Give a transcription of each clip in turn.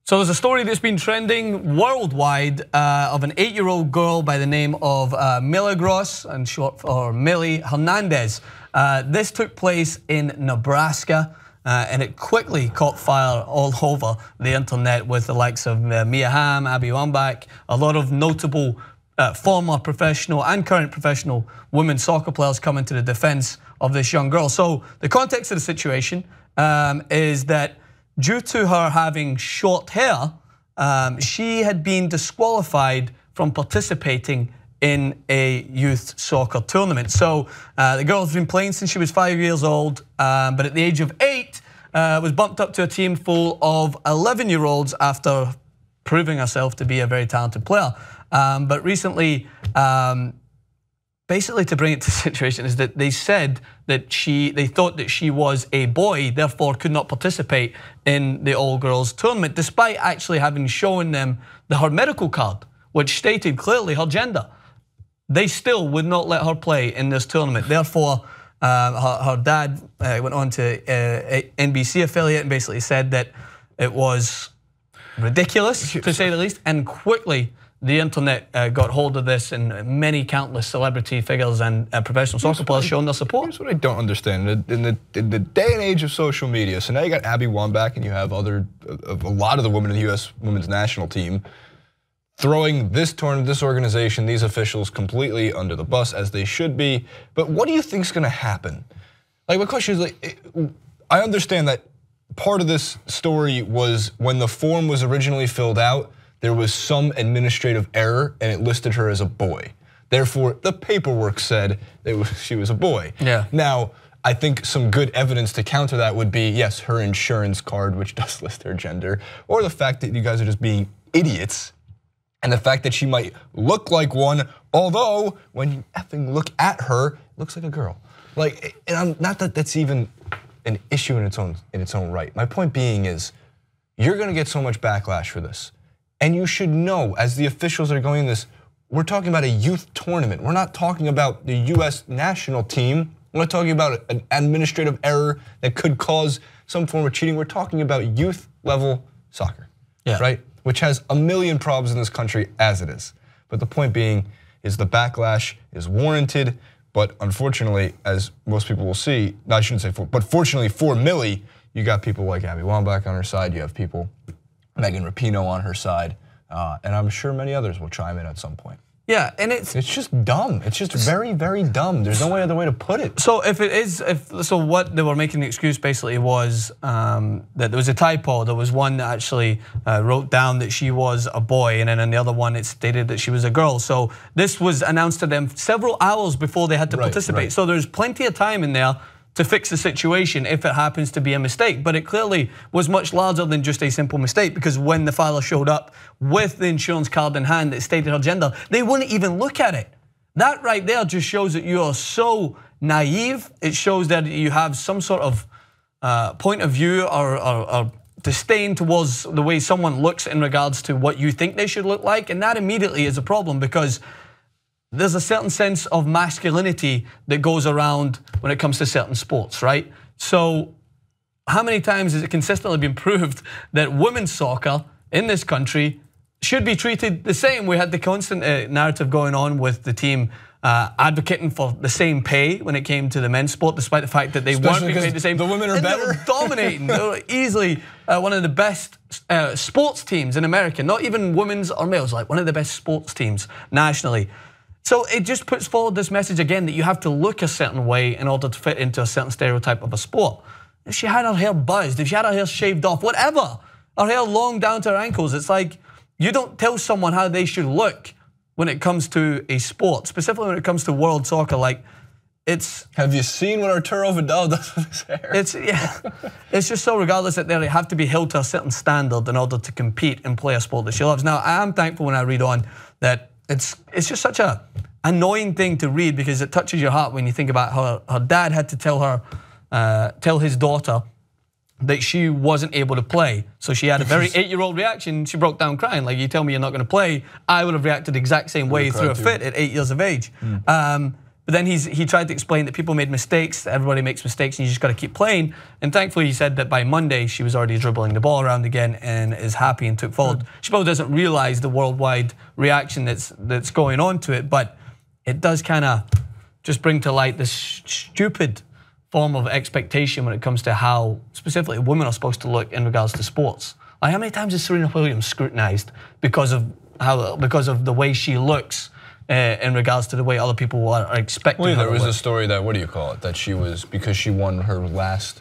So there's a story that's been trending worldwide of an 8-year-old girl by the name of Milagros, and short for Millie Hernandez. This took place in Nebraska, and it quickly caught fire all over the internet with the likes of Mia Hamm, Abby Wambach, a lot of notable former professional and current professional women's soccer players coming to the defense of this young girl. So the context of the situation is that due to her having short hair, she had been disqualified from participating in a youth soccer tournament. So the girl's been playing since she was 5 years old, but at the age of 8, was bumped up to a team full of 11-year-olds after proving herself to be a very talented player. But recently, basically to bring it to the situation is that they said that they thought that she was a boy, therefore could not participate in the all-girls tournament, despite actually having shown them her medical card, which stated clearly her gender. They still would not let her play in this tournament. Therefore, her dad went on to NBC affiliate and basically said that it was ridiculous, to say the least, and quickly the internet got hold of this, and many countless celebrity figures and professional soccer players showing their support. Here's what I don't understand. In the day and age of social media, so now you got Abby Wambach and you have a lot of the women in the U.S. women's national team throwing this tournament, this organization, these officials completely under the bus, as they should be. But what do you think is going to happen? Like, my question is, like, I understand that part of this story was when the form was originally filled out, there was some administrative error and it listed her as a boy. Therefore, the paperwork said she was a boy. Yeah. Now, I think some good evidence to counter that would be, yes, her insurance card, which does list her gender, or the fact that you guys are just being idiots, and the fact that she might look like one, although when you effing look at her, it looks like a girl. Like, and not that that's even an issue in its own right. My point being is, you're gonna get so much backlash for this. And you should know, as the officials are going in this, we're talking about a youth tournament. We're not talking about the US national team. We're not talking about an administrative error that could cause some form of cheating. We're talking about youth level soccer, right? Which has a million problems in this country as it is. But the point being is the backlash is warranted, but unfortunately, as most people will see, I shouldn't say for, but fortunately for Millie, you got people like Abby Wambach on her side, you have people Megan Rapinoe on her side, and I'm sure many others will chime in at some point. Yeah, and it's just dumb. It's just very, very dumb. There's no other way to put it. So so what they were making the excuse basically was that there was a typo. There was one that actually wrote down that she was a boy, and then in the other one it stated that she was a girl. So this was announced to them several hours before they had to participate. So there's plenty of time in there to fix the situation if it happens to be a mistake. But it clearly was much larger than just a simple mistake, because when the filer showed up with the insurance card in hand that stated her gender, they wouldn't even look at it. That right there just shows that you are so naive. It shows that you have some sort of point of view or disdain towards the way someone looks in regards to what you think they should look like. And that immediately is a problem, because there's a certain sense of masculinity that goes around when it comes to certain sports, right? So how many times has it consistently been proved that women's soccer in this country should be treated the same? We had the constant narrative going on with the team advocating for the same pay when it came to the men's sport, despite the fact that they weren't being paid the same. The women are better. They were dominating. They were easily one of the best sports teams in America, not even women's or males, like one of the best sports teams nationally. So it just puts forward this message again that you have to look a certain way in order to fit into a certain stereotype of a sport. If she had her hair buzzed, if she had her hair shaved off, whatever, her hair long down to her ankles, it's like you don't tell someone how they should look when it comes to a sport, specifically when it comes to world soccer. Like, it's. Have you seen what Arturo Vidal does with his hair? It's just so regardless that they have to be held to a certain standard in order to compete and play a sport that she loves. Now, I am thankful when I read on that it's just such a annoying thing to read, because it touches your heart when you think about her dad had to tell his daughter that she wasn't able to play. So she had a very 8-year-old reaction. She broke down crying. Like, you tell me you're not going to play, I would have reacted the exact same way through a fit at 8 years of age. But then he tried to explain that people made mistakes, that everybody makes mistakes, and you just got to keep playing. And thankfully, he said that by Monday, she was already dribbling the ball around again and is happy and took forward. She probably doesn't realize the worldwide reaction that's going on to it, but it does kind of just bring to light this stupid form of expectation when it comes to how specifically women are supposed to look in regards to sports. Like, how many times is Serena Williams scrutinized because of the way she looks? In regards to the way other people are expecting. Well, there was a story that, what do you call it, that she was, because she won her last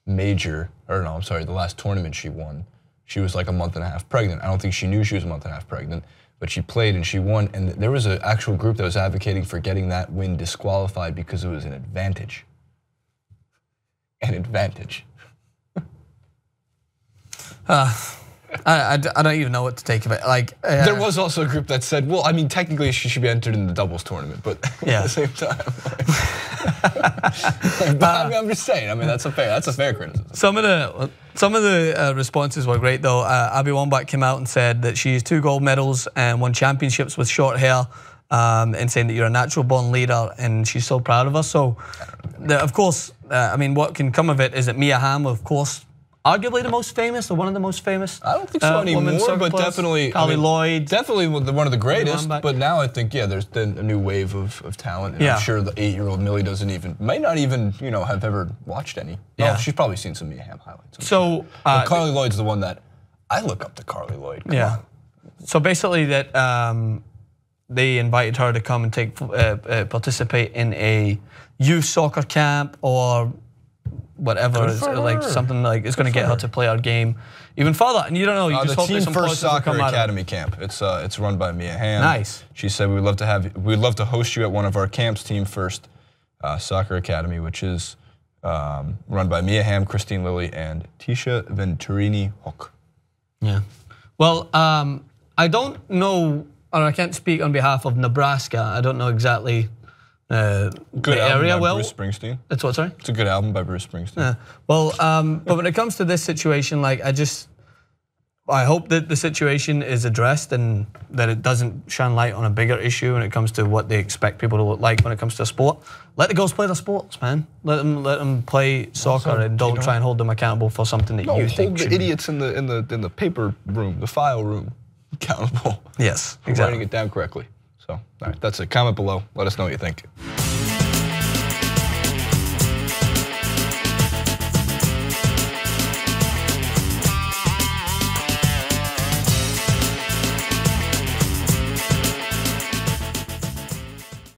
major, or no, I'm sorry, the last tournament she won, she was like a month and a half pregnant. I don't think she knew she was a month and a half pregnant, but she played and she won, and there was an actual group that was advocating for getting that win disqualified because it was an advantage. An advantage. I don't even know what to take of it. Like, there was also a group that said, well, I mean, technically she should be entered in the doubles tournament, but at the same time, but I mean, I'm just saying. I mean, that's a fair criticism. Some of the responses were great though. Abby Wambach came out and said that she has 2 gold medals and won championships with short hair, and saying that you're a natural born leader, and she's so proud of us. So, of course, I mean, what can come of it is that Mia Hamm, of course, arguably the most famous, or one of the most famous. I don't think so anymore, but definitely Carly Lloyd. Definitely one of the greatest. But now I think, yeah, there's been a new wave of talent, and I'm sure the 8-year-old Millie might not even have ever watched any. No, she's probably seen some Mia Hamm highlights. So Carly Lloyd's the one that I look up to. Carly Lloyd. Come on. So basically, that they invited her to come and participate in a youth soccer camp or whatever, like something like it's going to get her to play our game even further. And you don't know, you just hope the there's Team some First Soccer come Academy camp. It's run by Mia Hamm. Nice. She said we'd love to host you at one of our camps, Team First Soccer Academy, which is run by Mia Hamm, Christine Lilly, and Tisha Venturini Hook. Yeah. Well, I don't know, or I can't speak on behalf of Nebraska. I don't know exactly. Good album by Bruce Springsteen. It's what, sorry? It's a good album by Bruce Springsteen. Yeah. Well, but when it comes to this situation, like I hope that the situation is addressed and that it doesn't shine light on a bigger issue when it comes to what they expect people to look like when it comes to sport. Let the girls play their sports, man. Let them play soccer, and don't try and hold them accountable for something that you think hold the idiots in the paper room, the file room, accountable. Yes, exactly. For writing it down correctly. So, all right, that's it. Comment below. Let us know what you think.